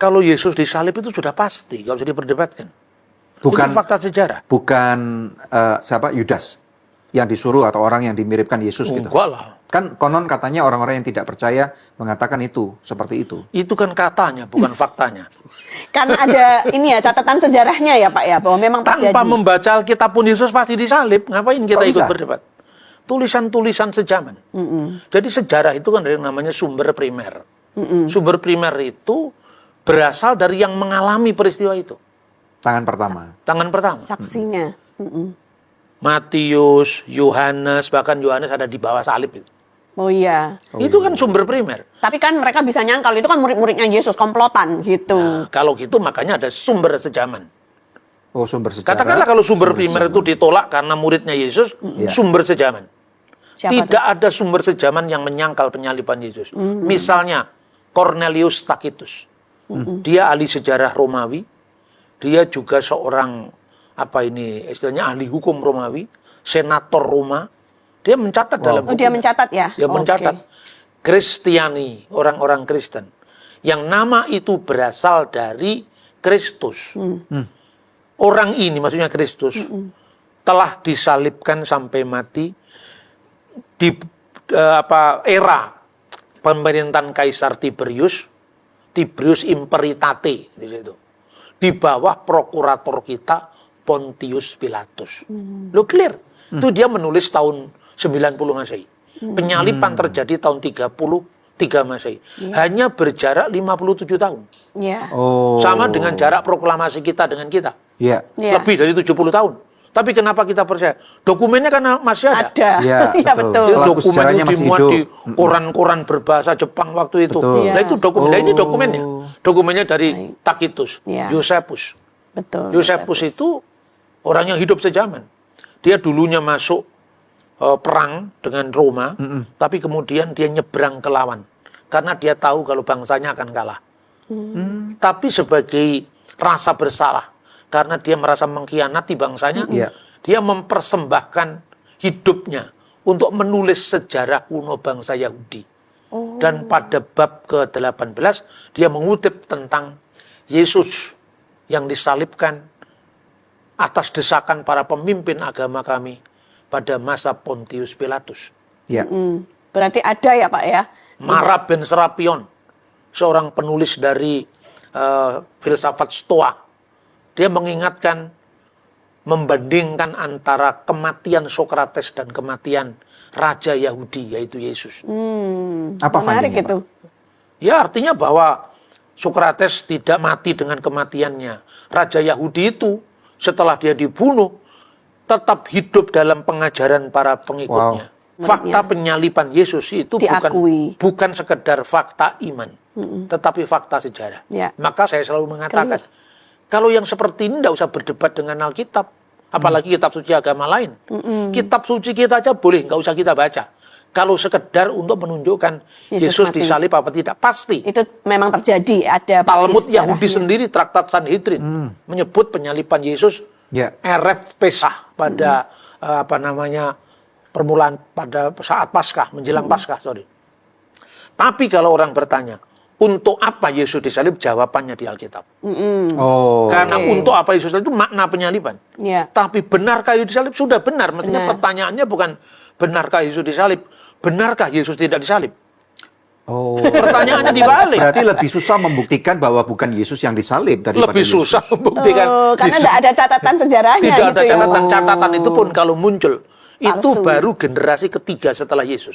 Kalau Yesus disalib itu sudah pasti, nggak usah diperdebatkan. Bukan Itu fakta sejarah. Bukan siapa Yudas yang disuruh atau orang yang dimiripkan Yesus gitu. Enggak lah. Kan konon katanya orang-orang yang tidak percaya mengatakan itu, seperti itu. Itu kan katanya, bukan faktanya. Kan ada ini ya catatan sejarahnya ya Pak ya, bahwa memang terjadi. Tanpa membaca Alkitab pun Yesus pasti disalib. Ngapain kita Kok ikut bisa? berdebat? Tulisan-tulisan sejaman. Jadi sejarah itu kan ada yang namanya sumber primer. Sumber primer itu berasal dari yang mengalami peristiwa itu. Tangan pertama. Tangan pertama. Saksinya. Matius, Yohanes, bahkan Yohanes ada di bawah salib itu. Oh iya. Itu kan sumber primer. Tapi kan mereka bisa nyangkal itu kan murid-muridnya Yesus, komplotan gitu. Nah, kalau gitu makanya ada sumber sejaman. Oh, sumber sejarah. Katakanlah kalau sumber primer itu ditolak karena muridnya Yesus, sumber sejaman. Siapa Tidak ada sumber sejaman yang menyangkal penyaliban Yesus. Misalnya Cornelius Tacitus. Dia ahli sejarah Romawi. Dia juga seorang istilahnya ahli hukum Romawi, senator Roma. Dia mencatat dalam Oh, dia mencatat ya? Dia mencatat Kristiani, orang-orang Kristen. Yang nama itu berasal dari Kristus. Orang ini, maksudnya Kristus, telah disalibkan sampai mati di era pemerintahan Kaisar Tiberius Imperitate di situ. Di bawah prokurator kita Pontius Pilatus. Lo clear? Itu dia menulis tahun 90 Masehi. Penyaliban terjadi tahun 33 Masehi. Hanya berjarak 57 tahun. Iya. Oh. Sama dengan jarak proklamasi kita dengan kita. Iya. Iya. Lebih dari 70 tahun. Tapi kenapa kita percaya? Dokumennya kan masih ada. Ada. Iya, Iya betul. betul. Itu Pelaku dokumen sejarahnya itu masih dimuat hidup. di koran-koran berbahasa Jepang waktu itu. Betul. Nah itu dokumen. Nah ini dokumennya. Dokumennya dari Tacitus, Iya. Josephus. Betul. Josephus itu orang yang hidup sejaman. Dia dulunya masuk perang dengan Roma, tapi kemudian dia nyebrang ke lawan. Karena dia tahu kalau bangsanya akan kalah. Tapi sebagai rasa bersalah, karena dia merasa mengkhianati bangsanya, Iya. dia mempersembahkan hidupnya untuk menulis sejarah kuno bangsa Yahudi. Dan pada bab ke-18, dia mengutip tentang Yesus yang disalibkan atas desakan para pemimpin agama kami pada masa Pontius Pilatus. Iya. Berarti ada ya Pak ya? Mara Ben Serapion, seorang penulis dari filsafat Stoa, dia mengingatkan, membandingkan antara kematian Sokrates dan kematian Raja Yahudi, yaitu Yesus. Apa Menarik findingnya, itu. Pak? Ya artinya bahwa Sokrates tidak mati dengan kematiannya. Raja Yahudi itu setelah dia dibunuh, tetap hidup dalam pengajaran para pengikutnya. Fakta penyaliban Yesus itu Diakui. bukan sekedar fakta iman, tetapi fakta sejarah. Ya. Maka saya selalu mengatakan, kalau yang seperti ini tidak usah berdebat dengan Alkitab, apalagi kitab suci agama lain. Kitab suci kita aja boleh, nggak usah kita baca. Kalau sekedar untuk menunjukkan Yesus mati. disalib apa tidak, pasti. Itu memang terjadi, ada Talmud sejarahnya. Yahudi sendiri, Traktat Sanhedrin, menyebut penyaliban Yesus Ya. Erev Pesah pada permulaan pada saat Paskah, menjelang Paskah, sorry. Tapi kalau orang bertanya, untuk apa Yesus disalib? Jawabannya di Alkitab. Oh. Karena untuk apa Yesus disalib itu makna penyaliban. Ya. Tapi benarkah Yesus disalib? Sudah benar. Mestinya pertanyaannya bukan benarkah Yesus disalib, benarkah Yesus tidak disalib? Oh. Pertanyaannya dibalik. Berarti lebih susah membuktikan bahwa bukan Yesus yang disalib daripada Lebih Yesus. susah membuktikan. Karena tidak ada catatan sejarahnya Tidak ada gitu ya. catatan. Catatan itu pun kalau muncul, itu Palsu. baru generasi ketiga setelah Yesus.